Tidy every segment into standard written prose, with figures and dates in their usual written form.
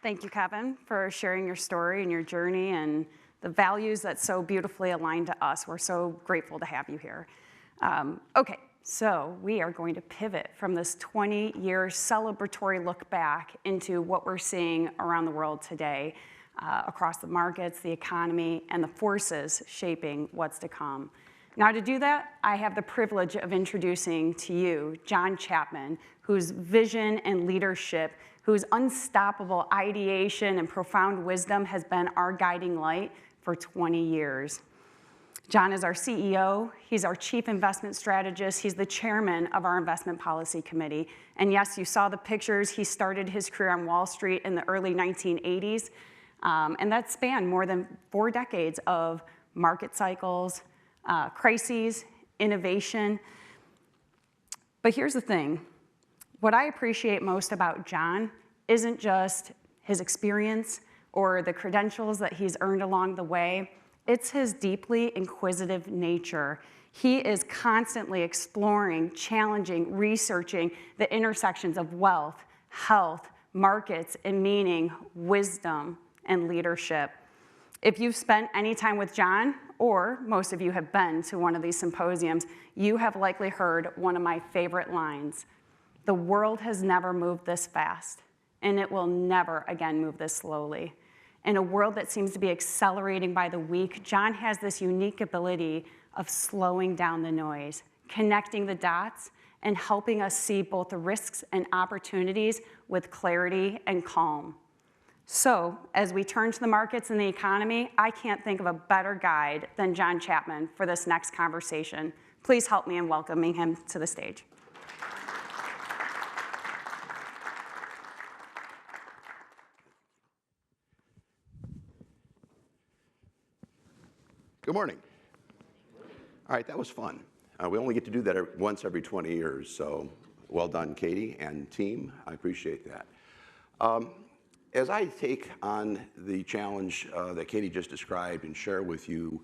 Thank you, Kevin, for sharing your story and your journey and the values that so beautifully align to us. We're so grateful to have you here. Okay, so we are going to pivot from this 20-year celebratory look back into what we're seeing around the world today, across the markets, the economy, and the forces shaping what's to come. Now, to do that, I have the privilege of introducing to you John Chapman, whose vision and leadership, whose unstoppable ideation and profound wisdom has been our guiding light for 20 years. John is our CEO, he's our Chief Investment Strategist, he's the chairman of our Investment Policy Committee. And yes, you saw the pictures, he started his career on Wall Street in the early 1980s, and that spanned more than 4 decades of market cycles, crises, innovation. But here's the thing. What I appreciate most about John isn't just his experience or the credentials that he's earned along the way. It's his deeply inquisitive nature. He is constantly exploring, challenging, researching the intersections of wealth, health, markets, and meaning, wisdom, and leadership. If you've spent any time with John, or most of you have been to one of these symposiums, you have likely heard one of my favorite lines. The world has never moved this fast, and it will never again move this slowly. In a world that seems to be accelerating by the week, John has this unique ability of slowing down the noise, connecting the dots, and helping us see both the risks and opportunities with clarity and calm. So, as we turn to the markets and the economy, I can't think of a better guide than John Chapman for this next conversation. Please help me in welcoming him to the stage. Good morning. All right, that was fun. We only get to do that once every 20 years, so well done, Katie and team. I appreciate that. As I take on the challenge that Katie just described and share with you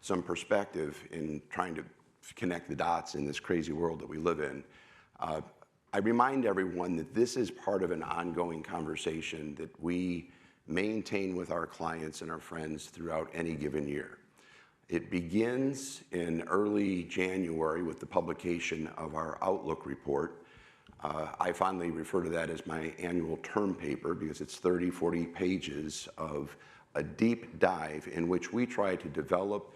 some perspective in trying to connect the dots in this crazy world that we live in, I remind everyone that this is part of an ongoing conversation that we maintain with our clients and our friends throughout any given year. It begins in early January with the publication of our Outlook report. I fondly refer to that as my annual term paper because it's 30, 40 pages of a deep dive in which we try to develop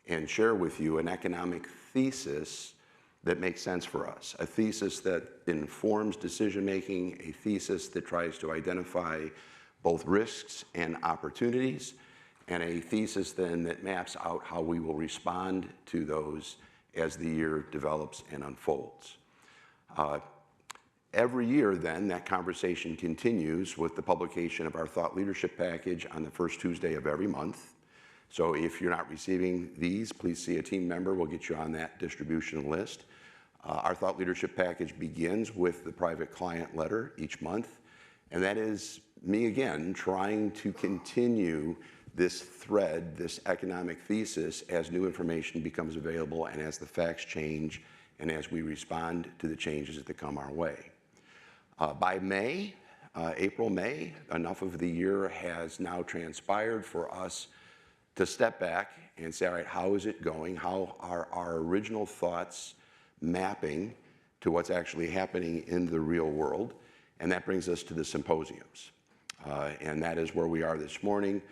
and share with you an economic thesis that makes sense for us, a thesis that informs decision-making, a thesis that tries to identify both risks and opportunities, and a thesis then that maps out how we will respond to those as the year develops and unfolds. Every year then, that conversation continues with the publication of our thought leadership package on the first Tuesday of every month. So if you're not receiving these, please see a team member. We'll get you on that distribution list. Our thought leadership package begins with the private client letter each month. And that is me again trying to continue this thread, this economic thesis, as new information becomes available and as the facts change and as we respond to the changes that come our way. By May, April, May, enough of the year has now transpired for us to step back and say, all right, how is it going? How are our original thoughts mapping to what's actually happening in the real world? And that brings us to the symposiums. And that is where we are this morning.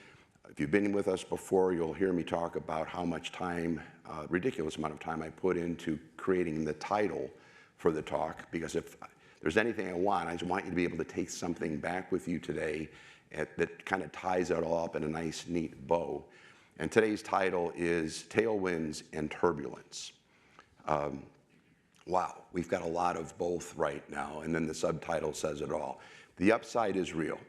If you've been with us before, you'll hear me talk about how much time, ridiculous amount of time I put into creating the title for the talk, because if there's anything I just want you to be able to take something back with you today that kind of ties it all up in a nice, neat bow. And today's title is Tailwinds and Turbulence. Wow, we've got a lot of both right now, and then the subtitle says it all. The upside is real.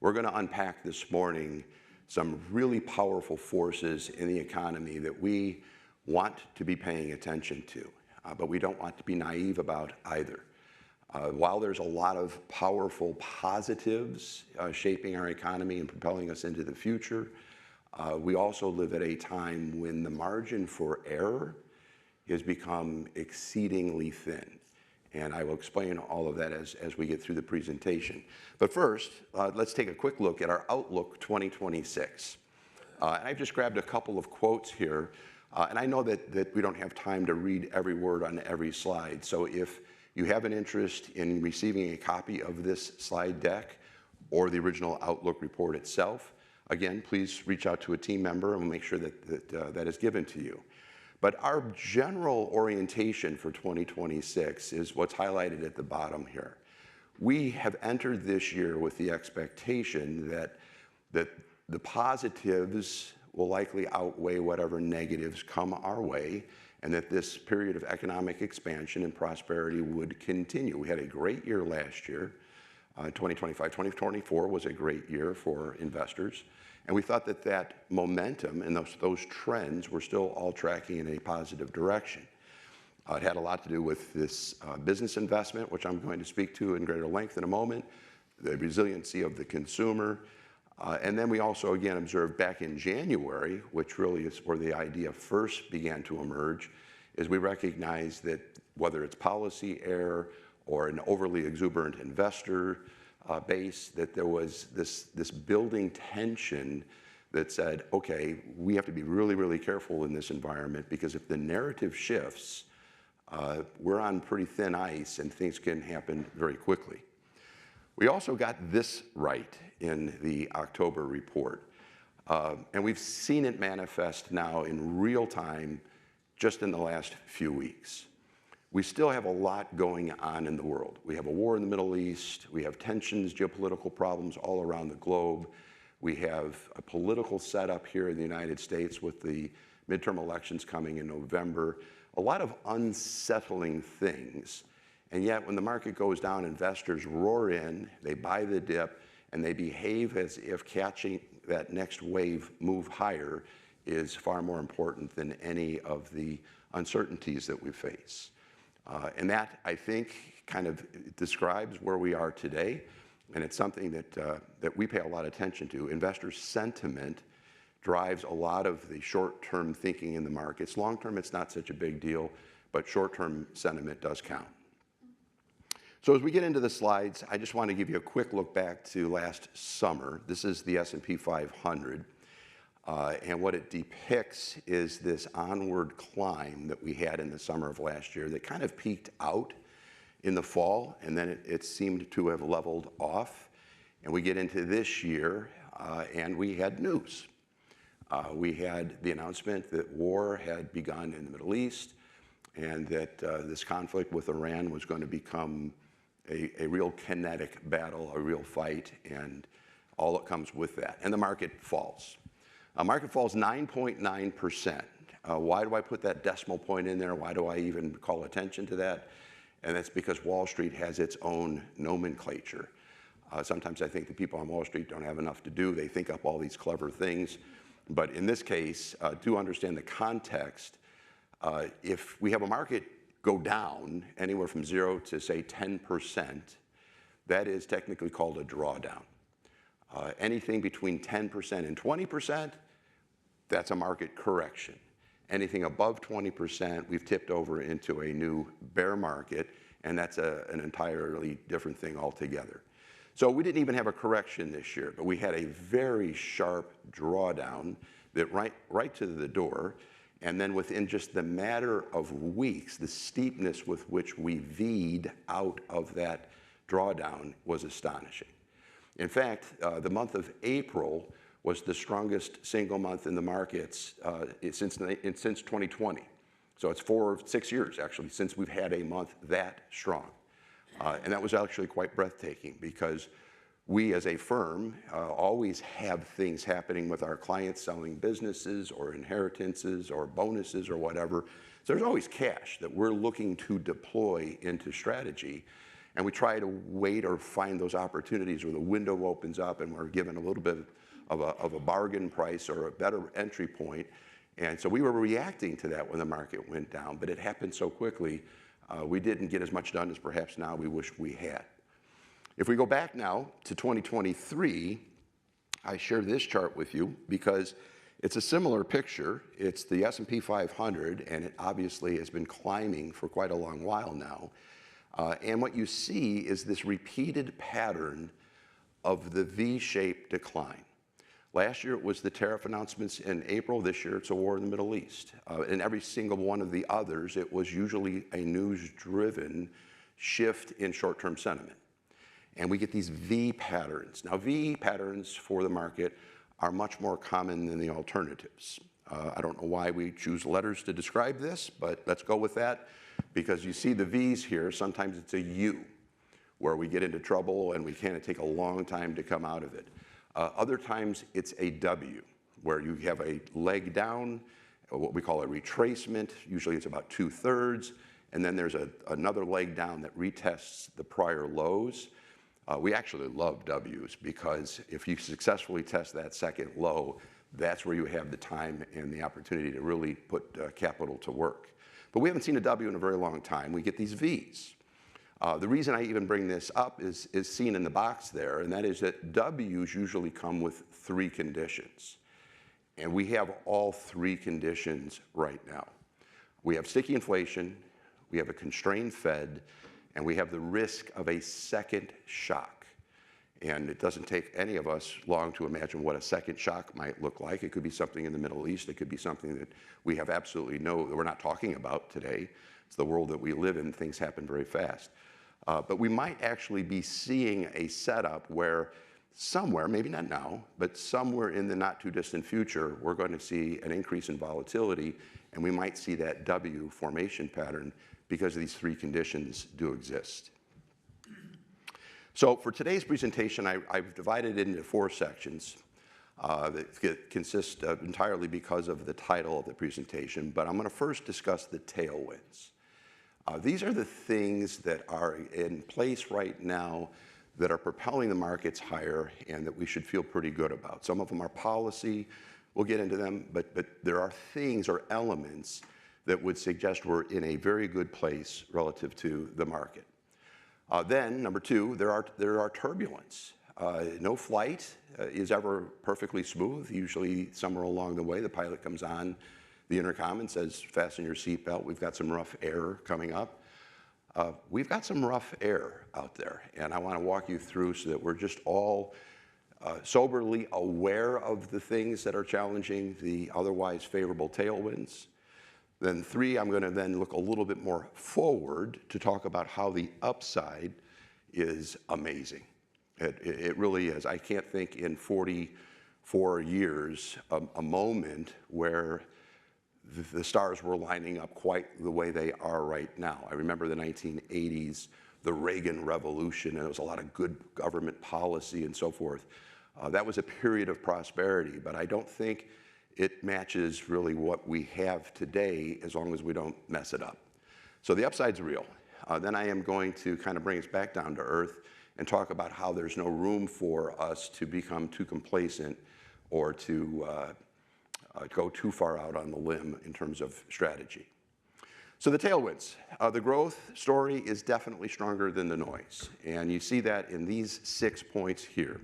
We're going to unpack this morning some really powerful forces in the economy that we want to be paying attention to, but we don't want to be naive about either. While there's a lot of powerful positives shaping our economy and propelling us into the future, we also live at a time when the margin for error has become exceedingly thin. And I will explain all of that as we get through the presentation. But first, let's take a quick look at our Outlook 2026. And I've just grabbed a couple of quotes here. And I know that we don't have time to read every word on every slide. So if you have an interest in receiving a copy of this slide deck or the original Outlook report itself, again, please reach out to a team member and we'll make sure that is given to you. But our general orientation for 2026 is what's highlighted at the bottom here. We have entered this year with the expectation that the positives will likely outweigh whatever negatives come our way, and that this period of economic expansion and prosperity would continue. We had a great year last year. 2025, 2024 was a great year for investors. And we thought that momentum and those trends were still all tracking in a positive direction. It had a lot to do with this business investment, which I'm going to speak to in greater length in a moment, the resiliency of the consumer. And then we also, again, observed back in January, which really is where the idea first began to emerge, is we recognize that whether it's policy error or an overly exuberant investor base, that there was this building tension that said, okay, we have to be really, really careful in this environment, because if the narrative shifts, we're on pretty thin ice and things can happen very quickly. We also got this right in the October report, and we've seen it manifest now in real time just in the last few weeks. We still have a lot going on in the world. We have a war in the Middle East. We have tensions, geopolitical problems all around the globe. We have a political setup here in the United States with the midterm elections coming in November. A lot of unsettling things. And yet when the market goes down, investors roar in, they buy the dip, and they behave as if catching that next wave move higher is far more important than any of the uncertainties that we face. And that, I think, kind of describes where we are today, and it's something that we pay a lot of attention to. Investor sentiment drives a lot of the short-term thinking in the markets. Long-term, it's not such a big deal, but short-term sentiment does count. So as we get into the slides, I just want to give you a quick look back to last summer. This is the S&P 500. And what it depicts is this onward climb that we had in the summer of last year that kind of peaked out in the fall, and then it seemed to have leveled off. And we get into this year, and we had news. We had the announcement that war had begun in the Middle East, and that this conflict with Iran was going to become a real kinetic battle, a real fight, and all that comes with that. And the market falls. Market falls 9.9%. Why do I put that decimal point in there? Why do I even call attention to that? And that's because Wall Street has its own nomenclature. Sometimes I think the people on Wall Street don't have enough to do. They think up all these clever things. But in this case, do understand the context. If we have a market go down anywhere from 0 to, say, 10%, that is technically called a drawdown. Anything between 10% and 20%, that's a market correction. Anything above 20%, we've tipped over into a new bear market, and that's an entirely different thing altogether. So we didn't even have a correction this year, but we had a very sharp drawdown that right to the door, and then within just the matter of weeks, the steepness with which we V'd out of that drawdown was astonishing. In fact, the month of April was the strongest single month in the markets since 2020. So it's 6 years, actually, since we've had a month that strong. And that was actually quite breathtaking, because we as a firm always have things happening with our clients, selling businesses or inheritances or bonuses or whatever. So there's always cash that we're looking to deploy into strategy. And we try to wait or find those opportunities where the window opens up and we're given a little bit of a bargain price or a better entry point. And so we were reacting to that when the market went down, but it happened so quickly, we didn't get as much done as perhaps now we wish we had. If we go back now to 2023, I share this chart with you because it's a similar picture. It's the S&P 500, and it obviously has been climbing for quite a long while now. And what you see is this repeated pattern of the V-shaped decline. Last year it was the tariff announcements in April. This year it's a war in the Middle East. In every single one of the others, it was usually a news-driven shift in short-term sentiment. And we get these V patterns. Now, V patterns for the market are much more common than the alternatives. I don't know why we choose letters to describe this, but let's go with that, because you see the V's here. Sometimes it's a U, where we get into trouble and we kind of take a long time to come out of it. Other times it's a W, where you have a leg down, what we call a retracement. Usually it's about 2/3, and then there's another leg down that retests the prior lows. We actually love W's, because if you successfully test that second low, that's where you have the time and the opportunity to really put capital to work. But we haven't seen a W in a very long time. We get these V's. The reason I even bring this up is seen in the box there, and that is that W's usually come with 3 conditions. And we have all 3 conditions right now. We have sticky inflation, we have a constrained Fed, and we have the risk of a second shock. And it doesn't take any of us long to imagine what a second shock might look like. It could be something in the Middle East. It could be something that we have absolutely that we're not talking about today. It's the world that we live in. Things happen very fast. But we might actually be seeing a setup where somewhere, maybe not now, but somewhere in the not too distant future, we're going to see an increase in volatility, and we might see that W formation pattern because these 3 conditions do exist. So for today's presentation, I've divided it into 4 sections that consist entirely because of the title of the presentation, but I'm going to first discuss the tailwinds. These are the things that are in place right now that are propelling the markets higher and that we should feel pretty good about. Some of them are policy, we'll get into them, but there are things or elements that would suggest we're in a very good place relative to the market. Then, number 2, there are turbulence. No flight is ever perfectly smooth. Usually somewhere along the way, the pilot comes on the intercom and says, fasten your seatbelt, we've got some rough air coming up. We've got some rough air out there, and I want to walk you through so that we're just all soberly aware of the things that are challenging the otherwise favorable tailwinds. Then 3, I'm going to then look a little bit more forward to talk about how the upside is amazing. It really is. I can't think in 44 years a moment where the stars were lining up quite the way they are right now. I remember the 1980s, the Reagan Revolution, and there was a lot of good government policy and so forth. That was a period of prosperity, but I don't think it matches really what we have today as long as we don't mess it up. So the upside's real. Then I am going to kind of bring us back down to earth and talk about how there's no room for us to become too complacent or to go too far out on the limb in terms of strategy. So the tailwinds. The growth story is definitely stronger than the noise. And you see that in these 6 points here.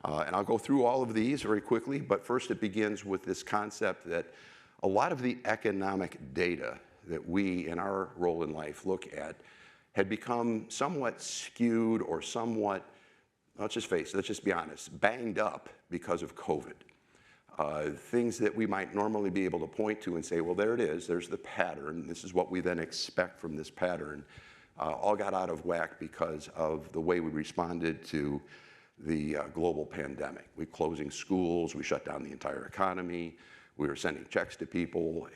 And I'll go through all of these very quickly, but first it begins with this concept that a lot of the economic data that we, in our role in life, look at had become somewhat skewed or somewhat, let's just face it, let's just be honest, banged up because of COVID. Things that we might normally be able to point to and say, well, there it is, there's the pattern, this is what we then expect from this pattern, all got out of whack because of the way we responded to the global pandemic. We're closing schools, we shut down the entire economy, we were sending checks to people,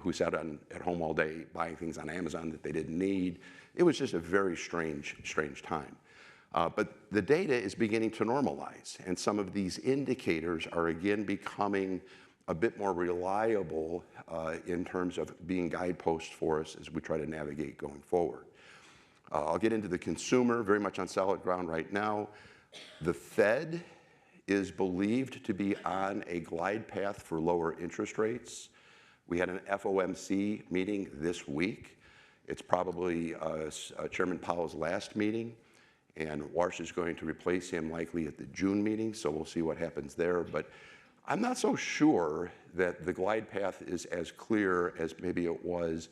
who sat at home all day buying things on Amazon that they didn't need. It was just a very strange time. But the data is beginning to normalize, and some of these indicators are again becoming a bit more reliable in terms of being guideposts for us as we try to navigate going forward. I'll get into the consumer, very much on solid ground right now. The Fed is believed to be on a glide path for lower interest rates. We had an FOMC meeting this week. It's probably Chairman Powell's last meeting, and Warsh is going to replace him likely at the June meeting, so we'll see what happens there. But I'm not so sure that the glide path is as clear as maybe it was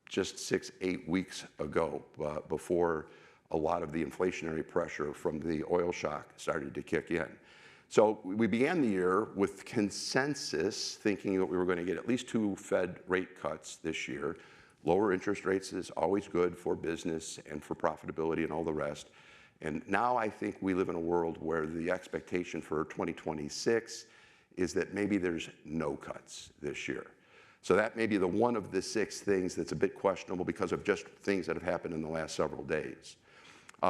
just 6, 8 weeks ago, before a lot of the inflationary pressure from the oil shock started to kick in. So we began the year with consensus thinking that we were going to get at least 2 Fed rate cuts this year. Lower interest rates is always good for business and for profitability and all the rest. And now I think we live in a world where the expectation for 2026 is that maybe there's no cuts this year. So that may be the one of the 6 things that's a bit questionable because of just things that have happened in the last several days.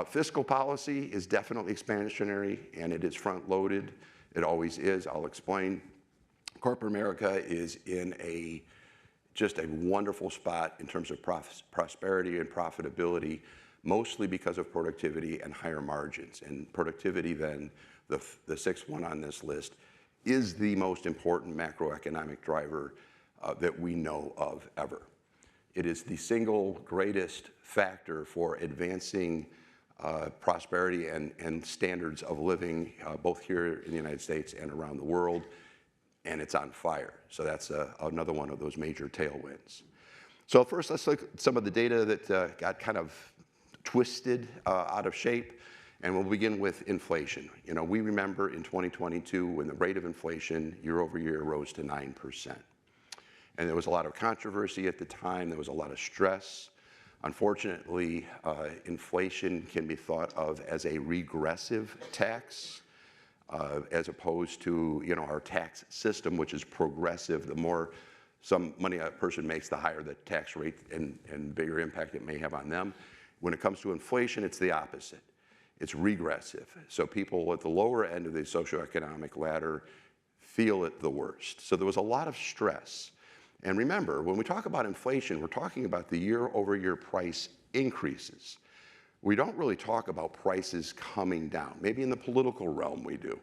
Fiscal policy is definitely expansionary, and it is front-loaded. It always is. I'll explain. Corporate America is in just a wonderful spot in terms of prosperity and profitability, mostly because of productivity and higher margins. And productivity, then, the 6th one on this list, is the most important macroeconomic driver that we know of ever. It is the single greatest factor for advancing prosperity and standards of living, both here in the United States and around the world, and it's on fire. So that's another one of those major tailwinds. So first, let's look at some of the data that got kind of twisted out of shape, and we'll begin with inflation. You know, we remember in 2022 when the rate of inflation year over year rose to 9%. And there was a lot of controversy at the time. There was a lot of stress. Unfortunately, inflation can be thought of as a regressive tax, as opposed to, you know, our tax system, which is progressive. The more some money a person makes, the higher the tax rate and bigger impact it may have on them. When it comes to inflation, it's the opposite. It's regressive. So people at the lower end of the socioeconomic ladder feel it the worst. So there was a lot of stress. And remember, when we talk about inflation, we're talking about the year-over-year price increases. We don't really talk about prices coming down. Maybe in the political realm we do.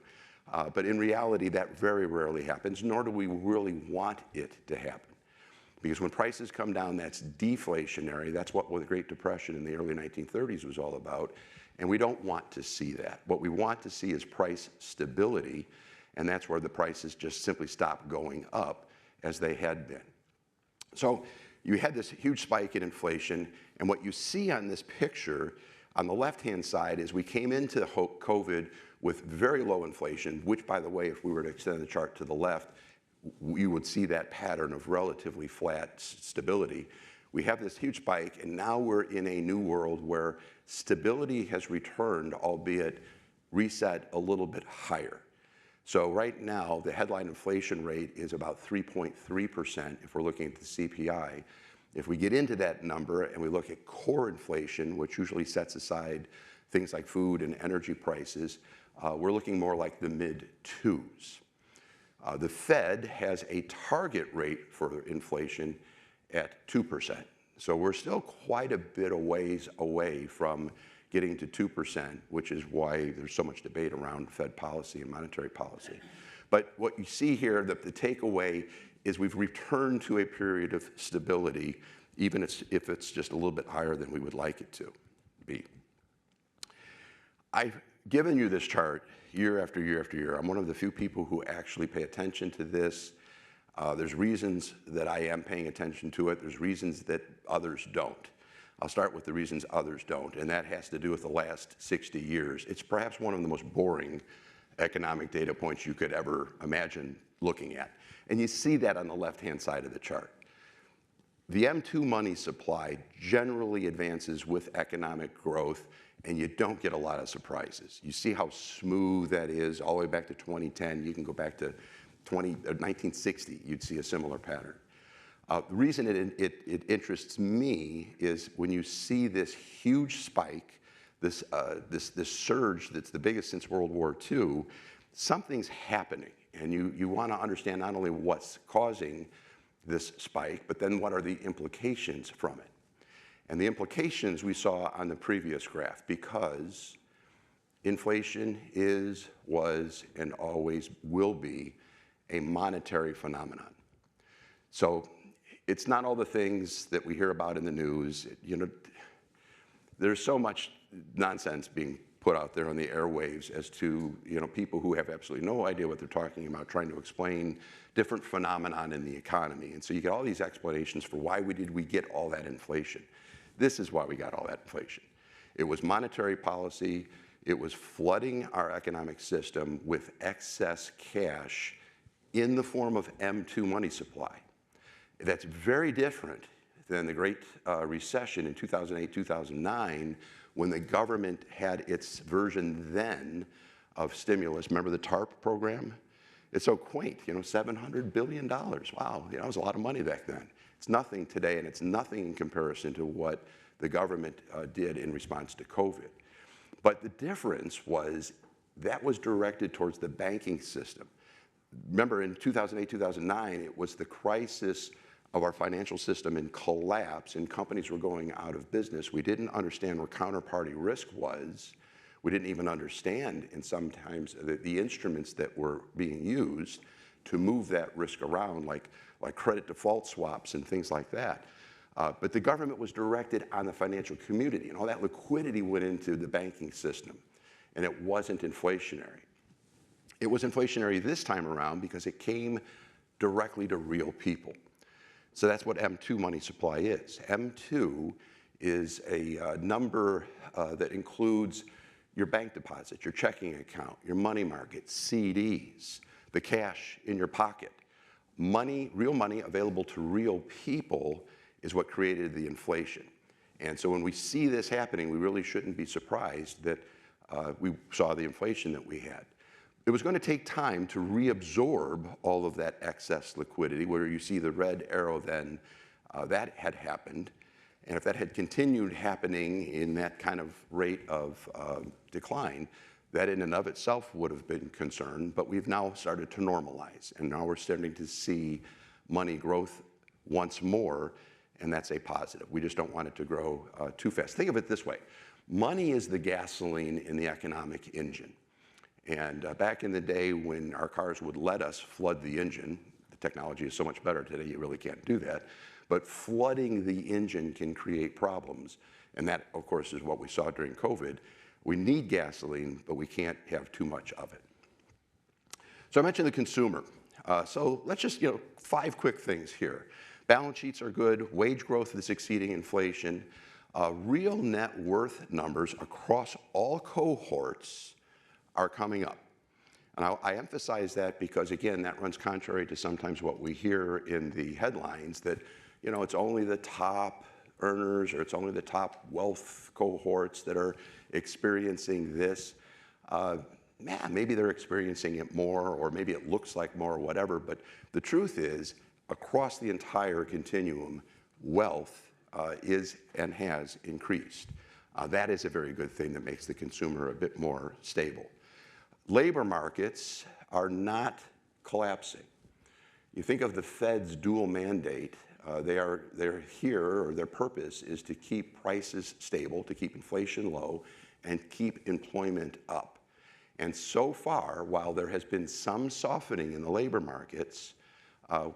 But in reality, that very rarely happens, nor do we really want it to happen. Because when prices come down, that's deflationary. That's what the Great Depression in the early 1930s was all about. And we don't want to see that. What we want to see is price stability, and that's where the prices just simply stop going up as they had been. So you had this huge spike in inflation, and what you see on this picture on the left-hand side is we came into COVID with very low inflation, which, by the way, if we were to extend the chart to the left, you would see that pattern of relatively flat stability. We have this huge spike, and now we're in a new world where stability has returned, albeit reset a little bit higher. So right now, the headline inflation rate is about 3.3% if we're looking at the CPI. If we get into that number and we look at core inflation, which usually sets aside things like food and energy prices, we're looking more like the mid-2s. The Fed has a target rate for inflation at 2%. So we're still quite a bit a ways away from getting to 2%, which is why there's so much debate around Fed policy and monetary policy. But what you see here, the takeaway is we've returned to a period of stability, even if it's just a little bit higher than we would like it to be. I've given you this chart year after year after year. I'm one of the few people who actually pay attention to this. There's reasons that I am paying attention to it. There's reasons that others don't. I'll start with the reasons others don't, and that has to do with the last 60 years. It's perhaps one of the most boring economic data points you could ever imagine looking at. And you see that on the left-hand side of the chart. The M2 money supply generally advances with economic growth, and you don't get a lot of surprises. You see how smooth that is all the way back to 2010. You can go back to 1960. You'd see a similar pattern. The reason it interests me is when you see this huge spike, this surge that's the biggest since World War II, something's happening. And you want to understand not only what's causing this spike, but then what are the implications from it. And the implications we saw on the previous graph, because inflation is, was, and always will be a monetary phenomenon. So it's not all the things that we hear about in the news. You know, there's so much nonsense being put out there on the airwaves as to, people who have absolutely no idea what they're talking about, trying to explain different phenomenon in the economy. And so you get all these explanations for why did we get all that inflation. This is why we got all that inflation. It was monetary policy. It was flooding our economic system with excess cash in the form of M2 money supply. That's very different than the Great Recession in 2008, 2009, when the government had its version then of stimulus. Remember the TARP program? It's so quaint, $700 billion. Wow, it was a lot of money back then. It's nothing today, and it's nothing in comparison to what the government did in response to COVID. But the difference was that was directed towards the banking system. Remember in 2008, 2009, it was the crisis of our financial system in collapse, and companies were going out of business. We didn't understand where counterparty risk was. We didn't even understand, and sometimes, the instruments that were being used to move that risk around, like credit default swaps and things like that. But the government was directed on the financial community, and all that liquidity went into the banking system, and it wasn't inflationary. It was inflationary this time around because it came directly to real people. So that's what M2 money supply is. M2 is a number that includes your bank deposits, your checking account, your money market, CDs, the cash in your pocket. Money, real money available to real people is what created the inflation. And so when we see this happening, we really shouldn't be surprised that we saw the inflation that we had. It was going to take time to reabsorb all of that excess liquidity, where you see the red arrow then, that had happened. And if that had continued happening in that kind of rate of decline, that in and of itself would have been concerned, but we've now started to normalize. And now we're starting to see money growth once more, and that's a positive. We just don't want it to grow too fast. Think of it this way. Money is the gasoline in the economic engine. And back in the day when our cars would let us flood the engine, the technology is so much better today, you really can't do that, but flooding the engine can create problems. And that, of course, is what we saw during COVID. We need gasoline, but we can't have too much of it. So I mentioned the consumer. So let's just, 5 quick things here. Balance sheets are good. Wage growth is exceeding inflation. Real net worth numbers across all cohorts are coming up. And I emphasize that because, again, that runs contrary to sometimes what we hear in the headlines that, it's only the top earners or it's only the top wealth cohorts that are experiencing this. Maybe they're experiencing it more, or maybe it looks like more, or whatever, but the truth is, across the entire continuum, wealth is and has increased. That is a very good thing that makes the consumer a bit more stable. Labor markets are not collapsing. You think of the Fed's dual mandate, they're here, or their purpose is to keep prices stable, to keep inflation low, and keep employment up. And so far, while there has been some softening in the labor markets,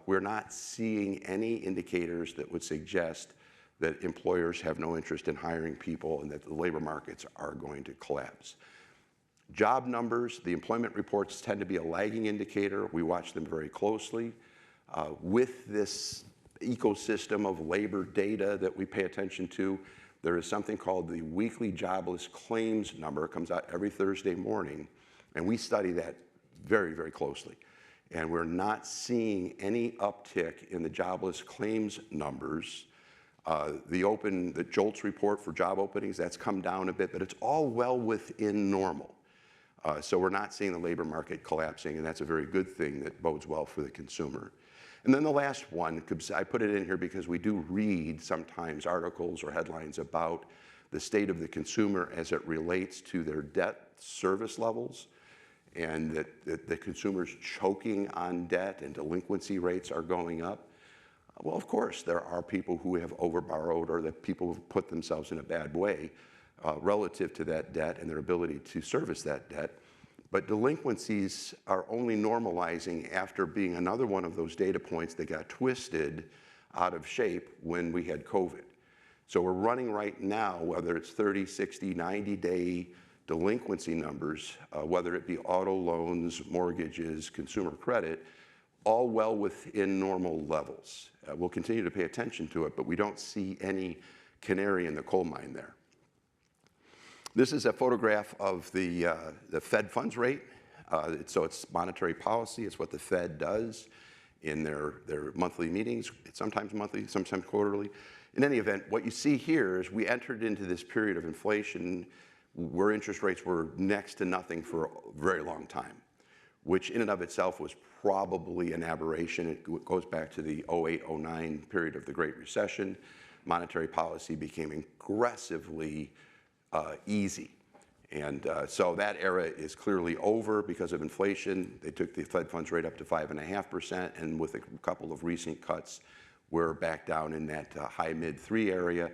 we're not seeing any indicators that would suggest that employers have no interest in hiring people and that the labor markets are going to collapse. Job numbers, the employment reports tend to be a lagging indicator. We watch them very closely. With this ecosystem of labor data that we pay attention to, there is something called the weekly jobless claims number. It comes out every Thursday morning, and we study that very, very closely. And we're not seeing any uptick in the jobless claims numbers. The JOLTS report for job openings, that's come down a bit, but it's all well within normal. So we're not seeing the labor market collapsing, and that's a very good thing that bodes well for the consumer. And then the last one, I put it in here because we do read sometimes articles or headlines about the state of the consumer as it relates to their debt service levels, and that the consumer's choking on debt and delinquency rates are going up. Well, of course, there are people who have overborrowed, or that people have put themselves in a bad way relative to that debt and their ability to service that debt. But delinquencies are only normalizing after being another one of those data points that got twisted out of shape when we had COVID. So we're running right now, whether it's 30, 60, 90-day delinquency numbers, whether it be auto loans, mortgages, consumer credit, all well within normal levels. We'll continue to pay attention to it, but we don't see any canary in the coal mine there. This is a photograph of the Fed funds rate. So it's monetary policy. It's what the Fed does in their monthly meetings, sometimes monthly, sometimes quarterly. In any event, what you see here is we entered into this period of inflation where interest rates were next to nothing for a very long time, which in and of itself was probably an aberration. It goes back to the 08-09 period of the Great Recession. Monetary policy became aggressively easy. And so that era is clearly over because of inflation. They took the Fed funds rate up to 5.5%, and with a couple of recent cuts, we're back down in that high mid-3 area,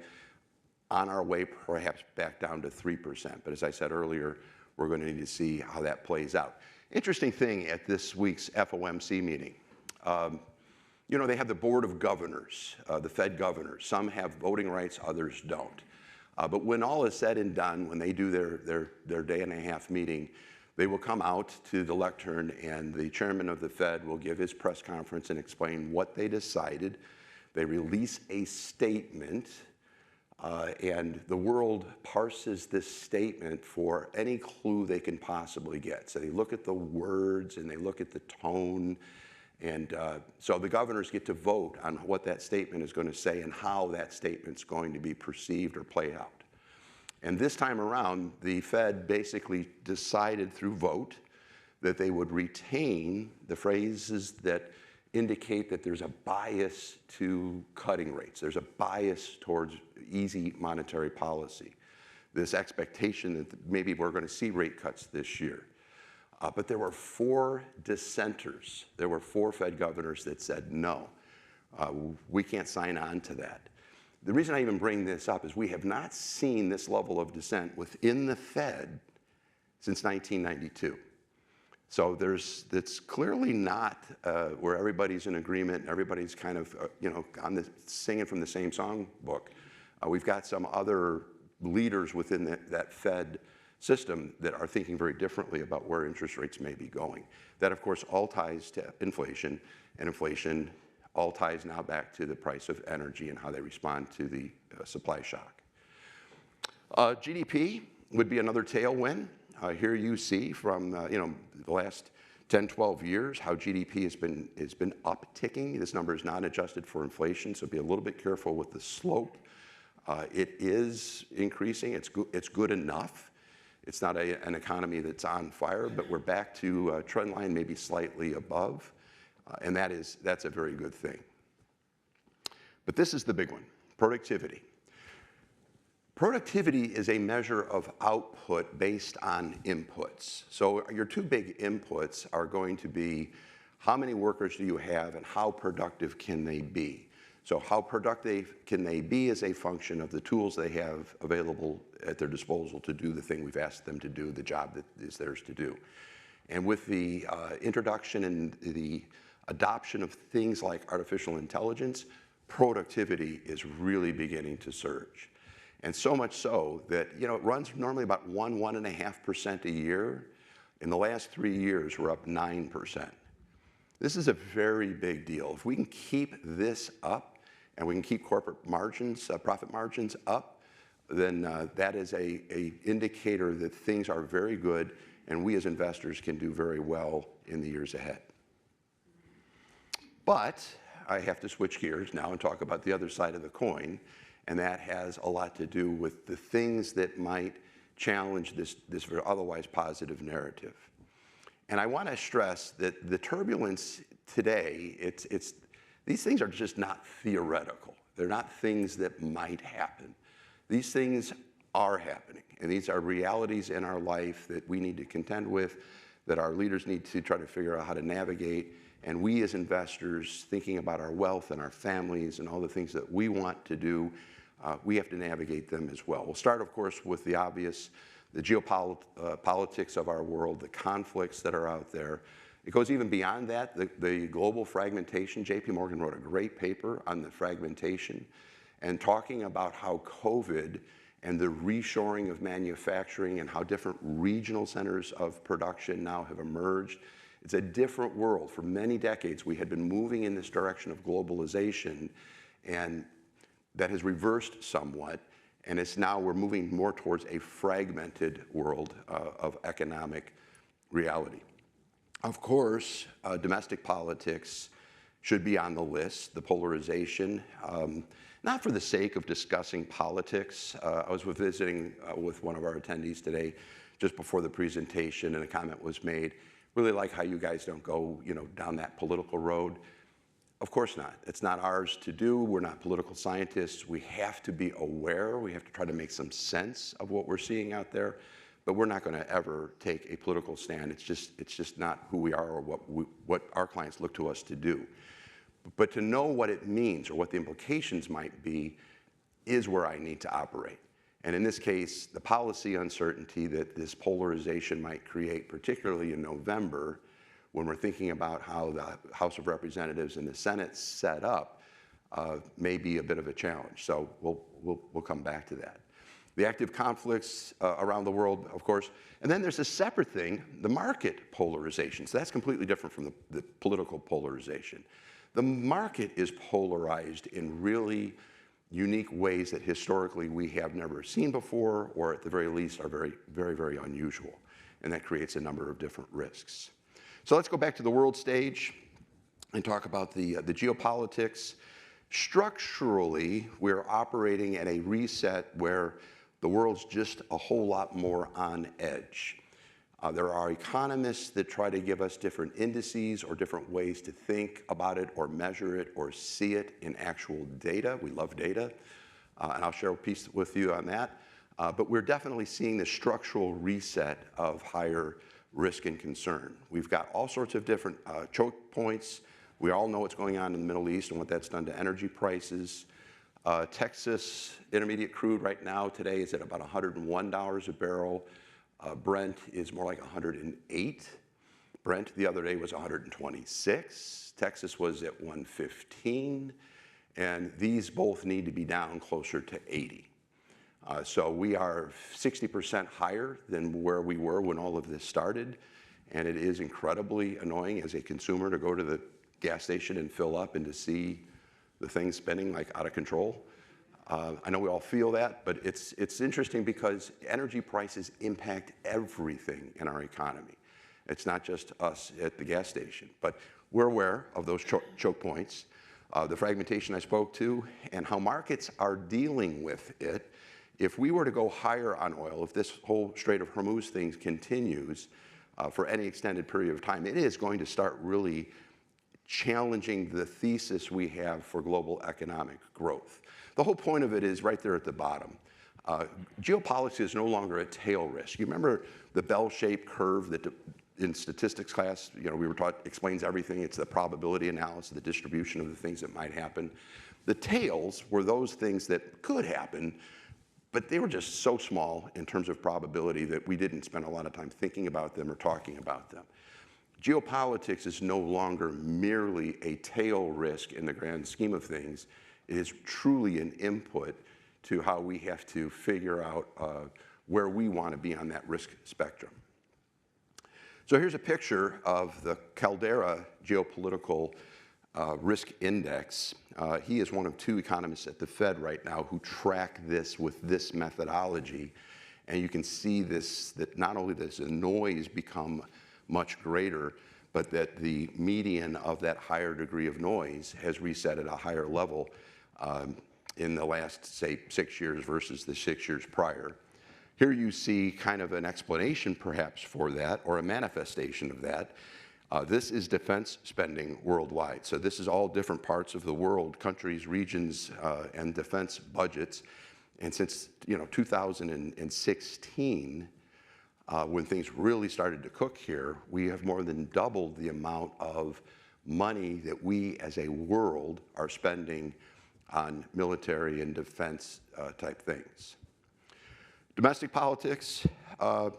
on our way perhaps back down to 3%. But as I said earlier, we're going to need to see how that plays out. Interesting thing at this week's FOMC meeting, you know, they have the Board of Governors, the Fed governors. Some have voting rights, others don't. But when all is said and done, when they do their day and a half meeting, they will come out to the lectern and the chairman of the Fed will give his press conference and explain what they decided. They release a statement, and the world parses this statement for any clue they can possibly get. So they look at the words and they look at the tone. And so the governors get to vote on what that statement is going to say and how that statement's going to be perceived or play out. And this time around, the Fed basically decided through vote that they would retain the phrases that indicate that there's a bias to cutting rates. There's a bias towards easy monetary policy. This expectation that maybe we're going to see rate cuts this year. But there were 4 dissenters. There were 4 Fed governors that said, no, we can't sign on to that. The reason I even bring this up is we have not seen this level of dissent within the Fed since 1992. So it's clearly not where everybody's in agreement, everybody's kind of, you know, singing from the same songbook. We've got some other leaders within that Fed system that are thinking very differently about where interest rates may be going. That, of course, all ties to inflation, and inflation all ties now back to the price of energy and how they respond to the supply shock. GDP would be another tailwind. Here you see from you know, the last 10, 12 years how GDP has been upticking. This number is not adjusted for inflation, so be a little bit careful with the slope. It is increasing. It's good enough. It's not an economy that's on fire, but we're back to trend line, maybe slightly above, and that's a very good thing. But this is the big one, productivity. Productivity is a measure of output based on inputs. So your 2 big inputs are going to be how many workers do you have and how productive can they be? So how productive can they be is a function of the tools they have available at their disposal to do the thing we've asked them to do, the job that is theirs to do. And with the introduction and the adoption of things like artificial intelligence, productivity is really beginning to surge. And so much so that, you know, it runs normally about 1.5% a year. In the last 3 years, we're up 9%. This is a very big deal. If we can keep this up, and we can keep corporate margins, profit margins up, then that is a indicator that things are very good, and we as investors can do very well in the years ahead. But I have to switch gears now and talk about the other side of the coin, and that has a lot to do with the things that might challenge this otherwise positive narrative. And I want to stress that the turbulence today, these things are just not theoretical. They're not things that might happen. These things are happening, and these are realities in our life that we need to contend with, that our leaders need to try to figure out how to navigate, and we as investors, thinking about our wealth and our families and all the things that we want to do, we have to navigate them as well. We'll start, of course, with the obvious, the geopolitics of our world, the conflicts that are out there. It goes even beyond that, the global fragmentation. J.P. Morgan wrote a great paper on the fragmentation and talking about how COVID and the reshoring of manufacturing and how different regional centers of production now have emerged. It's a different world. For many decades, we had been moving in this direction of globalization, and that has reversed somewhat, and it's now we're moving more towards a fragmented world of economic reality. Of course, domestic politics should be on the list, the polarization, not for the sake of discussing politics. I was visiting with one of our attendees today just before the presentation, and a comment was made, really like how you guys don't go, down that political road. Of course not. It's not ours to do. We're not political scientists. We have to be aware. We have to try to make some sense of what we're seeing out there, but we're not going to ever take a political stand. It's just not who we are or what our clients look to us to do. But to know what it means or what the implications might be is where I need to operate. And in this case, the policy uncertainty that this polarization might create, particularly in November, when we're thinking about how the House of Representatives and the Senate set up, may be a bit of a challenge. So we'll come back to that. The active conflicts around the world, of course. And then there's a separate thing, the market polarization. So that's completely different from the political polarization. The market is polarized in really unique ways that historically we have never seen before, or at the very least are very, very, very unusual. And that creates a number of different risks. So let's go back to the world stage and talk about the geopolitics. Structurally, we're operating at a reset where the world's just a whole lot more on edge. There are economists that try to give us different indices or different ways to think about it or measure it or see it in actual data. We love data, and I'll share a piece with you on that. But we're definitely seeing the structural reset of higher risk and concern. We've got all sorts of different choke points. We all know what's going on in the Middle East and what that's done to energy prices. Texas intermediate crude right now today is at about $101 a barrel. Brent is more like 108. Brent the other day was 126. Texas was at 115. And these both need to be down closer to 80. So we are 60% higher than where we were when all of this started. And it is incredibly annoying as a consumer to go to the gas station and fill up and to see the thing spinning like out of control. I know we all feel that, but it's interesting because energy prices impact everything in our economy. It's not just us at the gas station, but we're aware of those choke points, the fragmentation I spoke to, and how markets are dealing with it. If we were to go higher on oil, if this whole Strait of Hormuz thing continues for any extended period of time, it is going to start really challenging the thesis we have for global economic growth. The whole point of it is right there at the bottom. Geopolitics is no longer a tail risk. You remember the bell-shaped curve that in statistics class, we were taught explains everything. It's the probability analysis, the distribution of the things that might happen. The tails were those things that could happen, but they were just so small in terms of probability that we didn't spend a lot of time thinking about them or talking about them. Geopolitics is no longer merely a tail risk in the grand scheme of things. It is truly an input to how we have to figure out where we want to be on that risk spectrum. So here's a picture of the Caldera Geopolitical Risk Index. He is one of two economists at the Fed right now who track this with this methodology. And you can see this, that not only does the noise become much greater, but that the median of that higher degree of noise has reset at a higher level in the last, say, 6 years versus the 6 years prior. Here you see kind of an explanation perhaps for that, or a manifestation of that. This is defense spending worldwide. So this is all different parts of the world, countries, regions, and defense budgets. And since 2016, when things really started to cook here, we have more than doubled the amount of money that we as a world are spending on military and defense type things. Domestic politics, I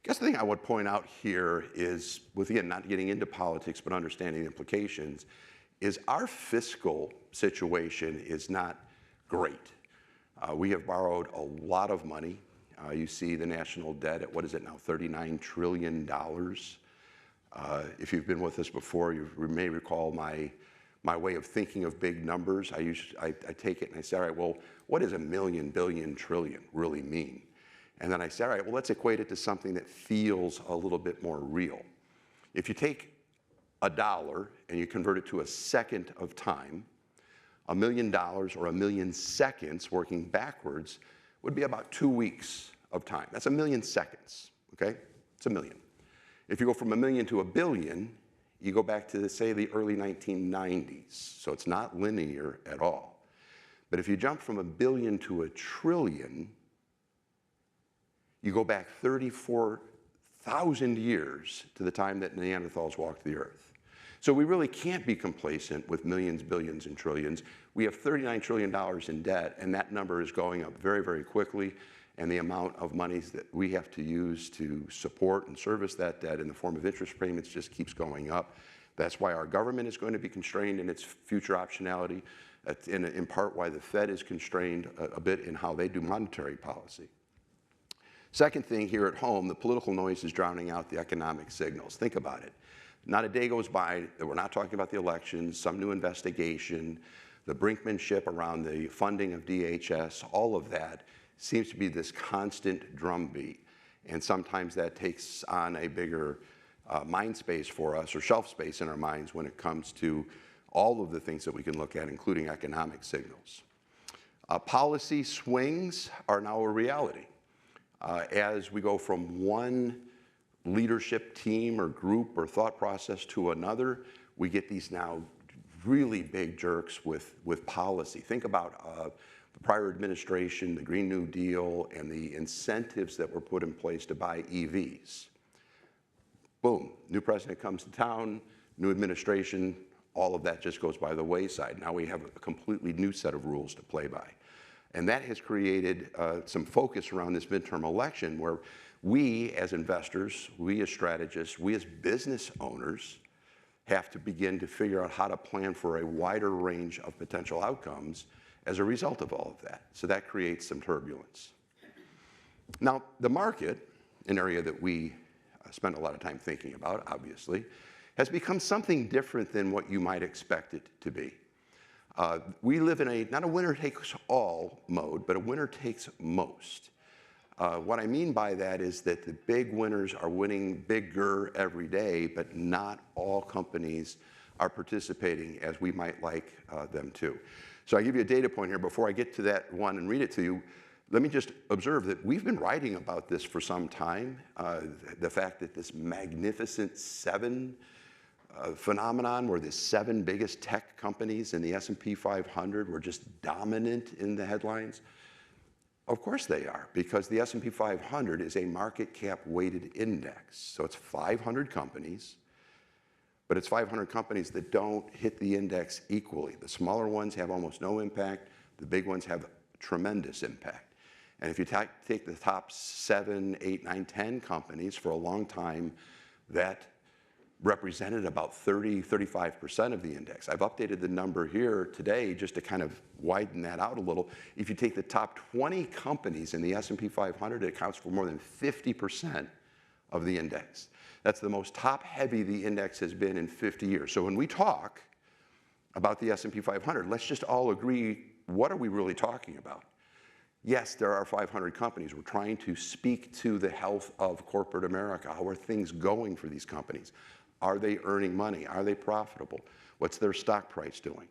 guess the thing I would point out here is, with again, not getting into politics, but understanding the implications, is our fiscal situation is not great. We have borrowed a lot of money. You see the national debt at, what is it now, $39 trillion. If you've been with us before, you may recall my way of thinking of big numbers. I take it and I say, all right, well, what does a million, billion, trillion really mean? And then I say, all right, well, let's equate it to something that feels a little bit more real. If you take $1 and you convert it to a second of time, $1 million or 1,000,000 seconds, working backwards, would be about 2 weeks of time. That's 1,000,000 seconds, okay? It's 1,000,000. If you go from 1,000,000 to 1,000,000,000, you go back to, say, the early 1990s. So it's not linear at all. But if you jump from 1,000,000,000 to 1,000,000,000,000, you go back 34,000 years to the time that Neanderthals walked the earth. So we really can't be complacent with millions, billions, and trillions. We have $39 trillion in debt, and that number is going up very, very quickly. And the amount of monies that we have to use to support and service that debt in the form of interest payments just keeps going up. That's why our government is going to be constrained in its future optionality. That's in part why the Fed is constrained a bit in how they do monetary policy. Second thing, here at home, the political noise is drowning out the economic signals. Think about it. Not a day goes by that we're not talking about the elections, some new investigation, the brinkmanship around the funding of DHS, all of that seems to be this constant drumbeat. And sometimes that takes on a bigger mind space for us, or shelf space in our minds, when it comes to all of the things that we can look at, including economic signals. Policy swings are now a reality. As we go from one leadership team or group or thought process to another, we get these now really big jerks with policy. Think about the prior administration, the Green New Deal, and the incentives that were put in place to buy EVs. Boom, new president comes to town, new administration, all of that just goes by the wayside. Now we have a completely new set of rules to play by. And that has created some focus around this midterm election, where we as investors, we as strategists, we as business owners have to begin to figure out how to plan for a wider range of potential outcomes as a result of all of that. So that creates some turbulence. Now, the market, an area that we spend a lot of time thinking about, obviously, has become something different than what you might expect it to be. We live in not a winner takes all mode, but a winner takes most. What I mean by that is that the big winners are winning bigger every day, but not all companies are participating as we might like them to. So I give you a data point here. Before I get to that one and read it to you, let me just observe that we've been writing about this for some time. The fact that this magnificent seven phenomenon, where the 7 biggest tech companies in the S&P 500 were just dominant in the headlines. Of course they are, because the S&P 500 is a market cap weighted index. So it's 500 companies, but it's 500 companies that don't hit the index equally. The smaller ones have almost no impact. The big ones have tremendous impact. And if you take the top 7, 8, 9, 10 companies, for a long time, that represented about 35% of the index. I've updated the number here today just to kind of widen that out a little. If you take the top 20 companies in the S&P 500, it accounts for more than 50% of the index. That's the most top-heavy the index has been in 50 years. So when we talk about the S&P 500, let's just all agree, what are we really talking about? Yes, there are 500 companies. We're trying to speak to the health of corporate America. How are things going for these companies? Are they earning money? Are they profitable? What's their stock price doing?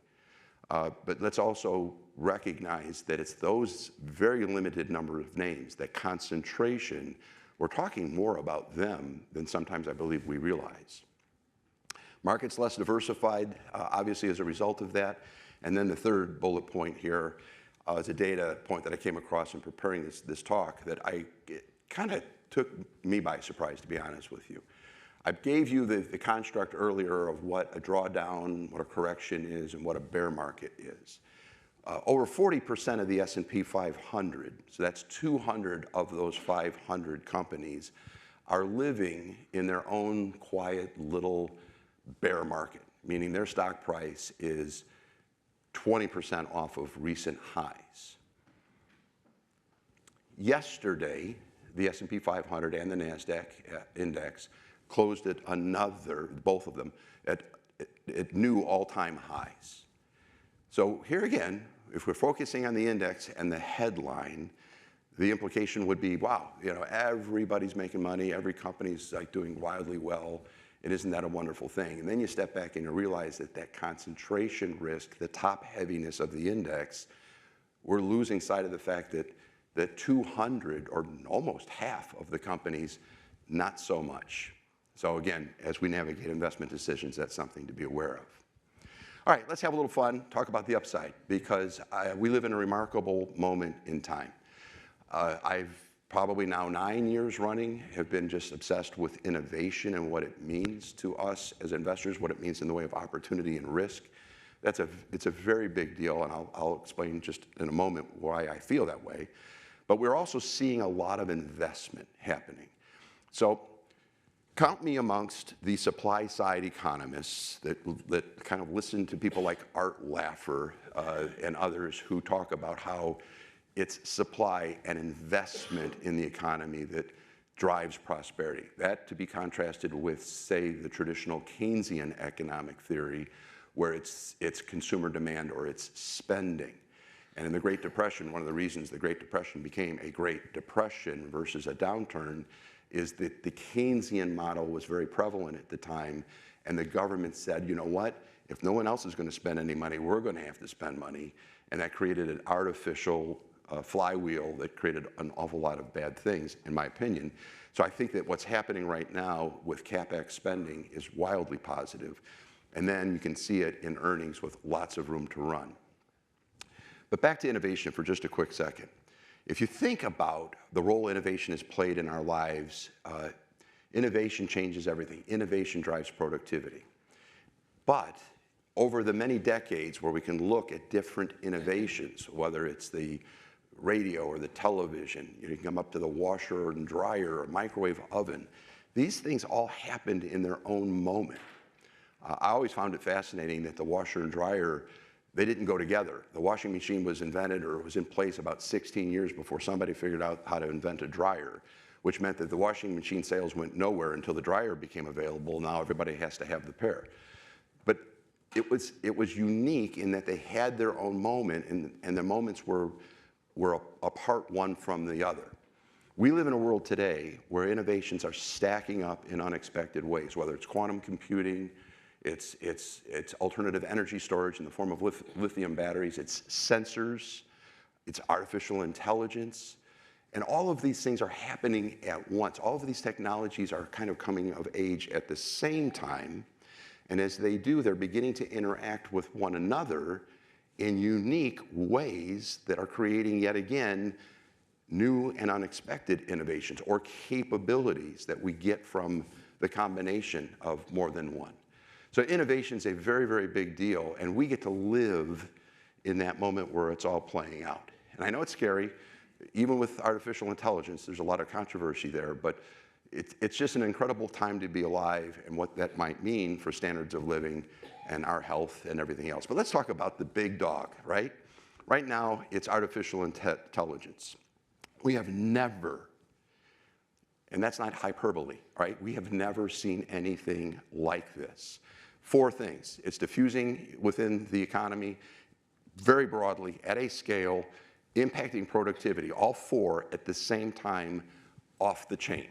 But let's also recognize that it's those very limited number of names, that concentration, we're talking more about them than sometimes I believe we realize. Market's less diversified, obviously, as a result of that. And then the third bullet point here is a data point that I came across in preparing this talk that it kind of took me by surprise, to be honest with you. I gave you the construct earlier of what a drawdown, what a correction is, and what a bear market is. Over 40% of the S&P 500, so that's 200 of those 500 companies, are living in their own quiet little bear market, meaning their stock price is 20% off of recent highs. Yesterday, the S&P 500 and the NASDAQ index closed at both of them, at new all-time highs. So here again, if we're focusing on the index and the headline, the implication would be, wow, everybody's making money, every company's like doing wildly well, and isn't that a wonderful thing? And then you step back and you realize that concentration risk, the top heaviness of the index, we're losing sight of the fact that 200 or almost half of the companies, not so much. So again, as we navigate investment decisions, that's something to be aware of. All right, let's have a little fun, talk about the upside, because we live in a remarkable moment in time. I've probably now 9 years running have been just obsessed with innovation and what it means to us as investors, what it means in the way of opportunity and risk. It's a very big deal, and I'll explain just in a moment why I feel that way. But we're also seeing a lot of investment happening. So count me amongst the supply side economists that kind of listen to people like Art Laffer and others who talk about how it's supply and investment in the economy that drives prosperity. That to be contrasted with, say, the traditional Keynesian economic theory, where it's consumer demand or it's spending. And in the Great Depression, one of the reasons the Great Depression became a Great Depression versus a downturn is that the Keynesian model was very prevalent at the time, and the government said, you know what, if no one else is going to spend any money, we're going to have to spend money. And that created an artificial flywheel that created an awful lot of bad things, in my opinion. So I think that what's happening right now with CapEx spending is wildly positive. And then you can see it in earnings with lots of room to run. But back to innovation for just a quick second. If you think about the role innovation has played in our lives, innovation changes everything. Innovation drives productivity. But over the many decades where we can look at different innovations, whether it's the radio or the television, you can come up to the washer and dryer or microwave oven, these things all happened in their own moment. I always found it fascinating that the washer and dryer, they didn't go together. The washing machine was invented or was in place about 16 years before somebody figured out how to invent a dryer, which meant that the washing machine sales went nowhere until the dryer became available. Now everybody has to have the pair. But it was unique in that they had their own moment, and the moments were apart one from the other. We live in a world today where innovations are stacking up in unexpected ways, whether it's quantum computing, it's alternative energy storage in the form of lithium batteries, it's sensors, it's artificial intelligence, and all of these things are happening at once. All of these technologies are kind of coming of age at the same time, and as they do, they're beginning to interact with one another in unique ways that are creating, yet again, new and unexpected innovations or capabilities that we get from the combination of more than one. So innovation is a very, very big deal, and we get to live in that moment where it's all playing out. And I know it's scary. Even with artificial intelligence, there's a lot of controversy there, but it's just an incredible time to be alive and what that might mean for standards of living and our health and everything else. But let's talk about the big dog, right? Right now, it's artificial intelligence. We have never, and that's not hyperbole, right? We have never seen anything like this. 4 things. It's diffusing within the economy very broadly at a scale, impacting productivity, all 4 at the same time off the chain.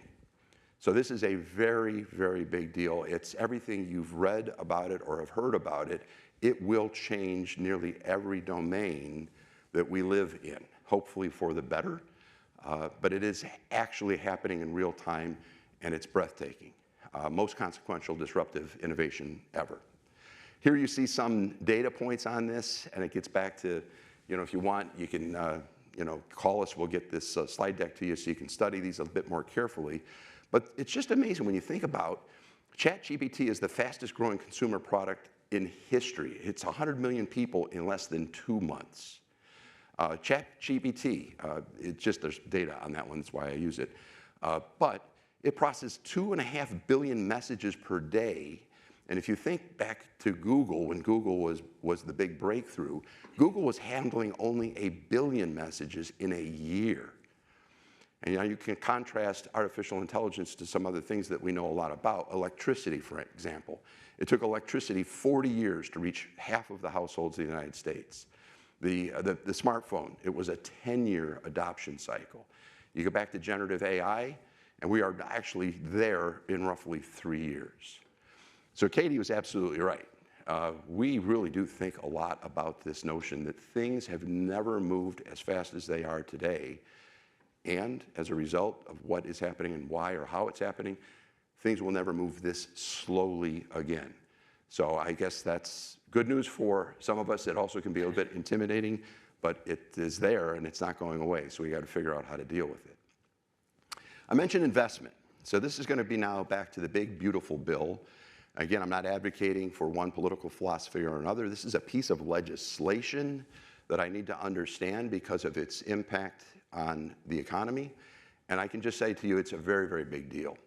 So this is a very, very big deal. It's everything you've read about it or have heard about it. It will change nearly every domain that we live in, hopefully for the better. But it is actually happening in real time, and it's breathtaking. Most consequential disruptive innovation ever. Here you see some data points on this, and it gets back to, if you want, you can, call us. We'll get this slide deck to you so you can study these a bit more carefully. But it's just amazing when you think about ChatGPT is the fastest growing consumer product in history. It's 100 million people in less than 2 months. ChatGPT, there's data on that one, that's why I use it. But it processes 2.5 billion messages per day. And if you think back to Google, when Google was the big breakthrough, Google was handling only 1 billion messages in a year. And you can contrast artificial intelligence to some other things that we know a lot about. Electricity, for example. It took electricity 40 years to reach half of the households in the United States. The smartphone, it was a 10-year adoption cycle. You go back to generative AI, and we are actually there in roughly 3 years. So Katie was absolutely right. We really do think a lot about this notion that things have never moved as fast as they are today. And as a result of what is happening and why or how it's happening, things will never move this slowly again. So I guess that's good news for some of us. It also can be a little bit intimidating, but it is there and it's not going away. So we got to figure out how to deal with it. I mentioned investment. So this is going to be now back to the big, beautiful bill. Again, I'm not advocating for one political philosophy or another. This is a piece of legislation that I need to understand because of its impact on the economy. And I can just say to you, it's a very, very big deal.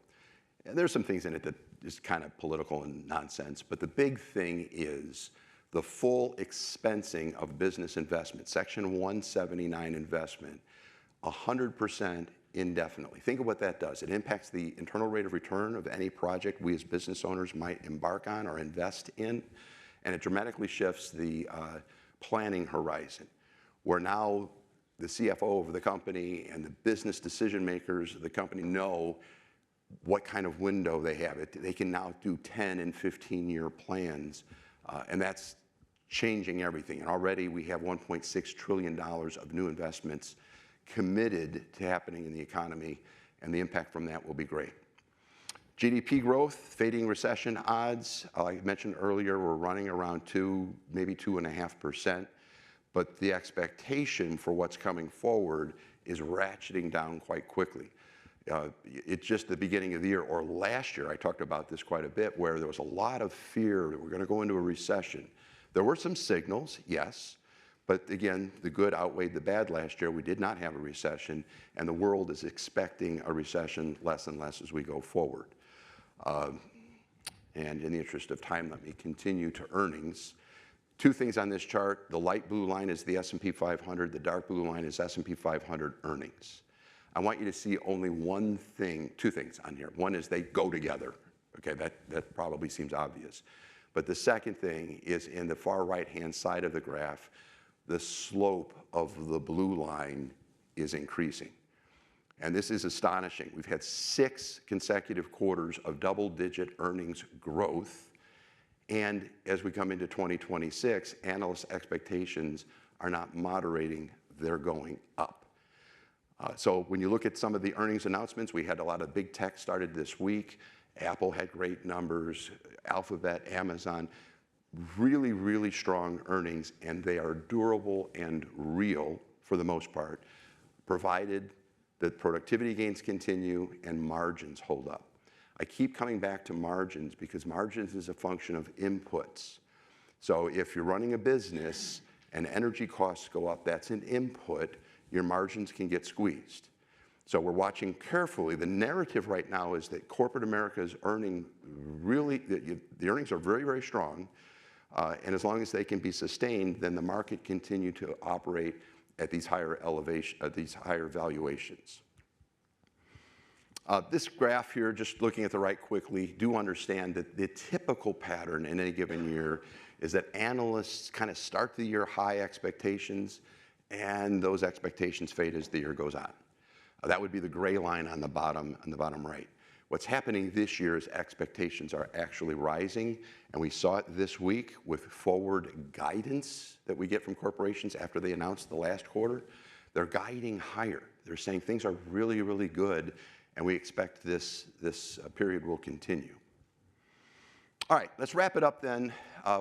And there's some things in it that is kind of political and nonsense, but the big thing is the full expensing of business investment, Section 179 investment, 100% indefinitely. Think of what that does. It impacts the internal rate of return of any project we as business owners might embark on or invest in, and it dramatically shifts the planning horizon, where now the CFO of the company and the business decision makers of the company know what kind of window they have. They can now do 10 and 15-year plans, and that's changing everything. And already we have $1.6 trillion of new investments committed to happening in the economy, and the impact from that will be great. GDP growth, fading recession odds, like I mentioned earlier, we're running around 2, maybe 2.5%, but the expectation for what's coming forward is ratcheting down quite quickly. It's just the beginning of the year, or last year, I talked about this quite a bit, where there was a lot of fear that we're going to go into a recession. There were some signals, yes, but again, the good outweighed the bad last year. We did not have a recession, and the world is expecting a recession less and less as we go forward. And in the interest of time, let me continue to earnings. Two things on this chart. The light blue line is the S&P 500. The dark blue line is S&P 500 earnings. I want you to see only one thing, two things on here. One is they go together. Okay, that probably seems obvious. But the second thing is in the far right-hand side of the graph, the slope of the blue line is increasing. And this is astonishing. We've had 6 consecutive quarters of double-digit earnings growth. And as we come into 2026, analyst expectations are not moderating, they're going up. So when you look at some of the earnings announcements, we had a lot of big tech started this week. Apple had great numbers, Alphabet, Amazon, really, really strong earnings, and they are durable and real for the most part, provided that productivity gains continue and margins hold up. I keep coming back to margins because margins is a function of inputs. So if you're running a business and energy costs go up, that's an input, your margins can get squeezed. So we're watching carefully. The narrative right now is that corporate America is earning really, the earnings are very, very strong. And as long as they can be sustained, then the market continue to operate at these higher these higher valuations. This graph here, just looking at the right quickly, do understand that the typical pattern in any given year is that analysts kind of start the year high expectations, and those expectations fade as the year goes on. That would be the gray line on the bottom right. What's happening this year is expectations are actually rising, and we saw it this week with forward guidance that we get from corporations after they announced the last quarter. They're guiding higher. They're saying things are really, really good, and we expect this period will continue. All right, let's wrap it up then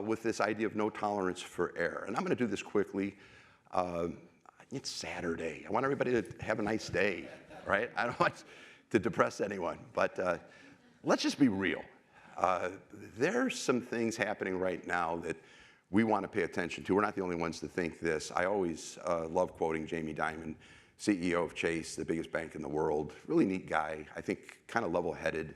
with this idea of no tolerance for error. And I'm going to do this quickly. It's Saturday. I want everybody to have a nice day, right? I don't want to depress anyone, but let's just be real. There's some things happening right now that we want to pay attention to. We're not the only ones to think this. I always love quoting Jamie Dimon, CEO of Chase, the biggest bank in the world. Really neat guy, I think kind of level-headed.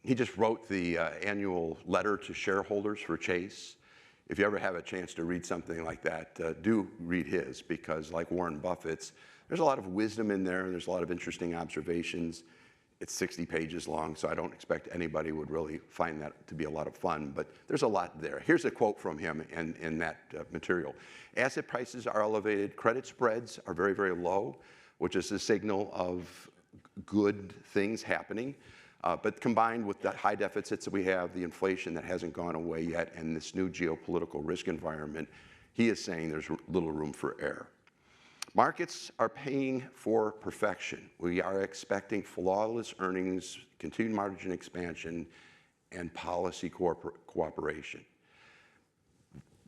He just wrote the annual letter to shareholders for Chase. If you ever have a chance to read something like that, do read his, because like Warren Buffett's, There's a lot of wisdom in there, and there's a lot of interesting observations. It's 60 pages long, so I don't expect anybody would really find that to be a lot of fun, but there's a lot there. Here's a quote from him in that material. Asset prices are elevated, credit spreads are very, very low, which is a signal of good things happening. But combined with the high deficits that we have, the inflation that hasn't gone away yet, and this new geopolitical risk environment, he is saying there's little room for error. Markets are paying for perfection. We are expecting flawless earnings, continued margin expansion, and policy cooperation.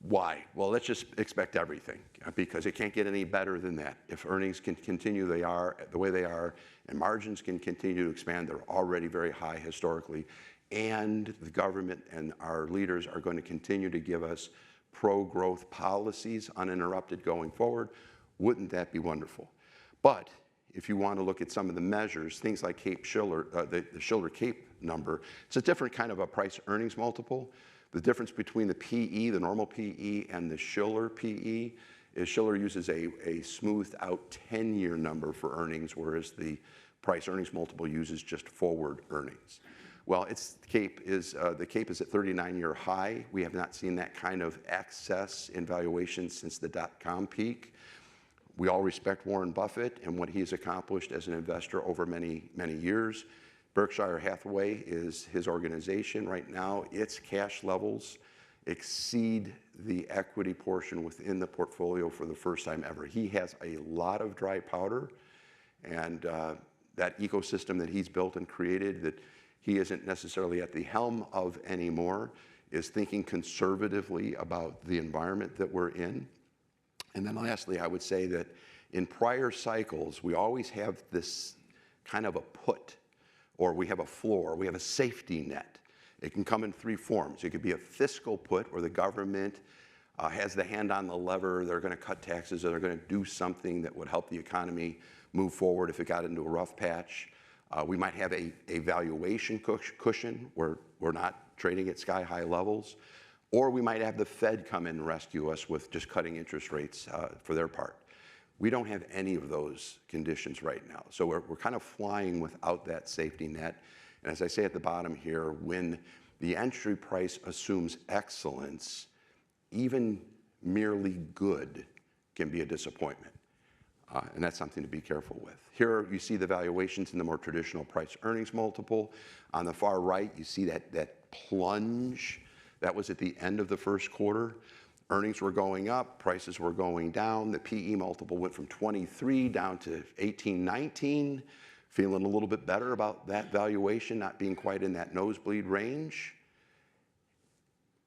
Why? Well, let's just expect everything, because it can't get any better than that. If earnings can continue the way they are, and margins can continue to expand, they're already very high historically, and the government and our leaders are going to continue to give us pro-growth policies uninterrupted going forward, wouldn't that be wonderful? But if you want to look at some of the measures, things like Cape-Shiller, the Shiller-Cape number, it's a different kind of a price-earnings multiple. The difference between the PE, the normal PE, and the Shiller PE is Shiller uses a smoothed-out 10-year number for earnings, whereas the price-earnings multiple uses just forward earnings. Well, the Cape is at 39-year high. We have not seen that kind of excess in valuation since the dot-com peak. We all respect Warren Buffett and what he's accomplished as an investor over many, many years. Berkshire Hathaway is his organization right now. Its cash levels exceed the equity portion within the portfolio for the first time ever. He has a lot of dry powder, and that ecosystem that he's built and created that he isn't necessarily at the helm of anymore is thinking conservatively about the environment that we're in. And then lastly, I would say that in prior cycles, we always have this kind of a put, or we have a floor, we have a safety net. It can come in three forms. It could be a fiscal put, where the government has the hand on the lever, they're going to cut taxes, or they're going to do something that would help the economy move forward if it got into a rough patch. We might have a valuation cushion, where we're not trading at sky-high levels. Or we might have the Fed come in and rescue us with just cutting interest rates for their part. We don't have any of those conditions right now. So we're kind of flying without that safety net. And as I say at the bottom here, when the entry price assumes excellence, even merely good can be a disappointment. And that's something to be careful with. Here you see the valuations in the more traditional price earnings multiple. On the far right, you see that plunge. That was at the end of the first quarter. Earnings were going up, prices were going down. The PE multiple went from 23 down to 18, 19. Feeling a little bit better about that valuation, not being quite in that nosebleed range.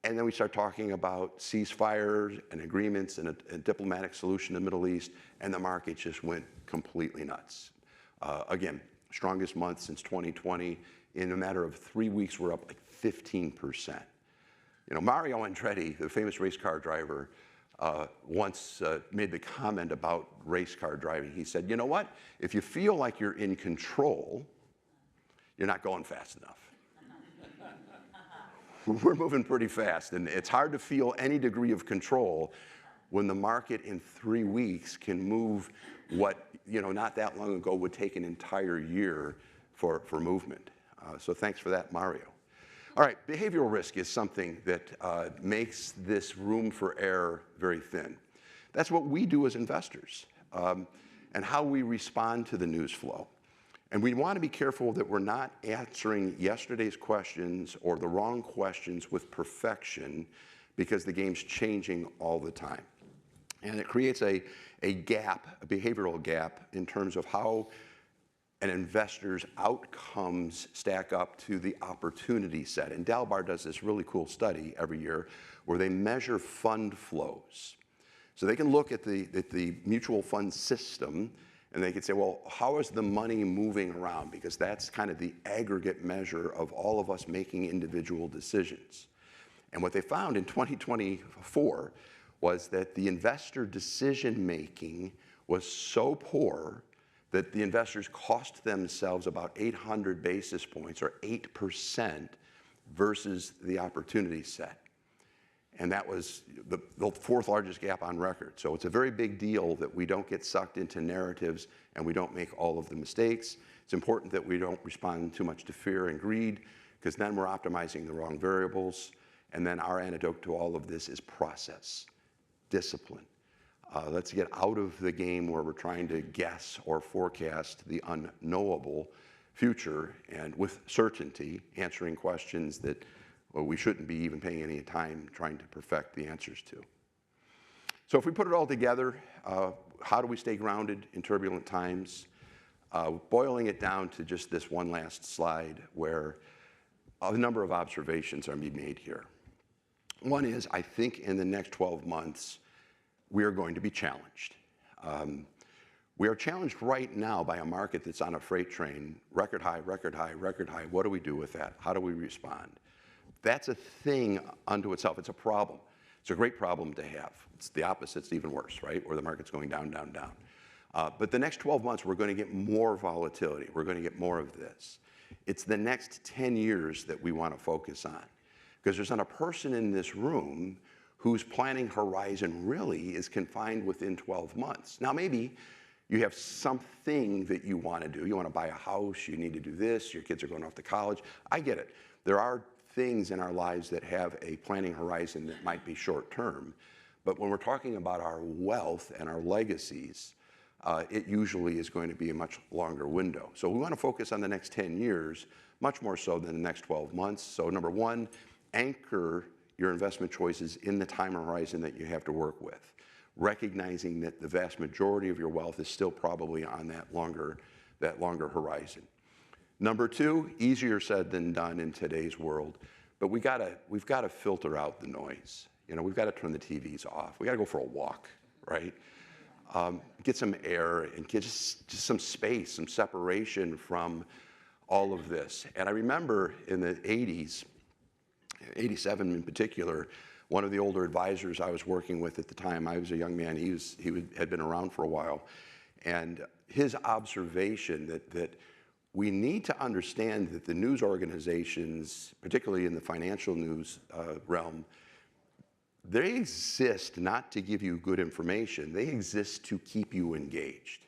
And then we start talking about ceasefires and agreements and a diplomatic solution in the Middle East, and the market just went completely nuts. Again, strongest month since 2020. In a matter of 3 weeks, we're up like 15%. You know, Mario Andretti, the famous race car driver, once made the comment about race car driving. He said, you know what? If you feel like you're in control, you're not going fast enough. We're moving pretty fast, and it's hard to feel any degree of control when the market in 3 weeks can move what, you know, not that long ago would take an entire year for movement. So thanks for that, Mario. All right, behavioral risk is something that makes this room for error very thin. That's what we do as investors, and how we respond to the news flow. And we want to be careful that we're not answering yesterday's questions or the wrong questions with perfection, because the game's changing all the time. And it creates a gap, a behavioral gap, in terms of how an investor's outcomes stack up to the opportunity set. And Dalbar does this really cool study every year where they measure fund flows. So they can look at the mutual fund system, and they can say, well, how is the money moving around? Because that's kind of the aggregate measure of all of us making individual decisions. And what they found in 2024 was that the investor decision-making was so poor that the investors cost themselves about 800 basis points, or 8%, versus the opportunity set. And that was the fourth largest gap on record. So it's a very big deal that we don't get sucked into narratives and we don't make all of the mistakes. It's important that we don't respond too much to fear and greed, because then we're optimizing the wrong variables. And then our antidote to all of this is process, discipline. Let's get out of the game where we're trying to guess or forecast the unknowable future, and with certainty, answering questions that we shouldn't be even paying any time trying to perfect the answers to. So if we put it all together, how do we stay grounded in turbulent times? Boiling it down to just this one last slide, where a number of observations are being made here. One is, I think in the next 12 months, we are going to be challenged. We are challenged right now by a market that's on a freight train, record high, record high, record high. What do we do with that? How do we respond? That's a thing unto itself. It's a problem. It's a great problem to have. It's the opposite. It's even worse, right? Where the market's going down, down, down. But the next 12 months, we're going to get more volatility. We're going to get more of this. It's the next 10 years that we want to focus on, because there's not a person in this room whose planning horizon really is confined within 12 months. Now, maybe you have something that you want to do. You want to buy a house. You need to do this. Your kids are going off to college. I get it. There are things in our lives that have a planning horizon that might be short term. But when we're talking about our wealth and our legacies, it usually is going to be a much longer window. So we want to focus on the next 10 years, much more so than the next 12 months. So number one, anchor your investment choices in the time horizon that you have to work with, recognizing that the vast majority of your wealth is still probably on that longer horizon. Number two, easier said than done in today's world, but we've got to filter out the noise. You know, we've got to turn the TVs off. We got to go for a walk, right? Get some air and get just some space, some separation from all of this. And I remember in the 80s, 87 in particular, one of the older advisors I was working with at the time, I was a young man, he had been around for a while, and his observation that we need to understand that the news organizations, particularly in the financial news realm, they exist not to give you good information, they exist to keep you engaged.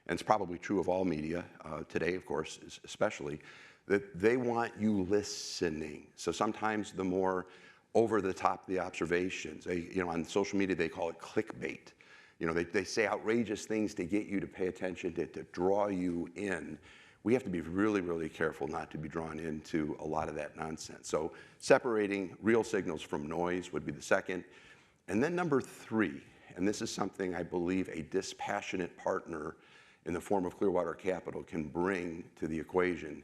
And it's probably true of all media, today of course especially, that they want you listening. So sometimes the more over the top the observations, on social media they call it clickbait. They say outrageous things to get you to pay attention, to draw you in. We have to be really, really careful not to be drawn into a lot of that nonsense. So separating real signals from noise would be the second. And then number three, and this is something I believe a dispassionate partner in the form of Clearwater Capital can bring to the equation,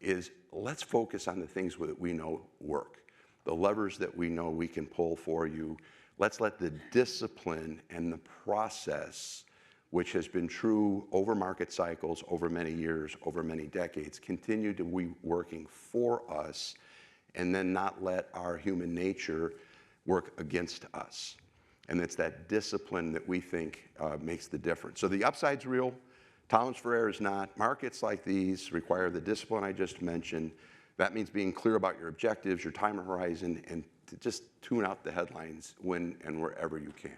is let's focus on the things that we know work, the levers that we know we can pull for you. Let's let the discipline and the process, which has been true over market cycles, over many years, over many decades, continue to be working for us, and then not let our human nature work against us. And it's that discipline that we think makes the difference. So the upside's real, tolerance for error is not. Markets like these require the discipline I just mentioned. That means being clear about your objectives, your time horizon, and to just tune out the headlines when and wherever you can.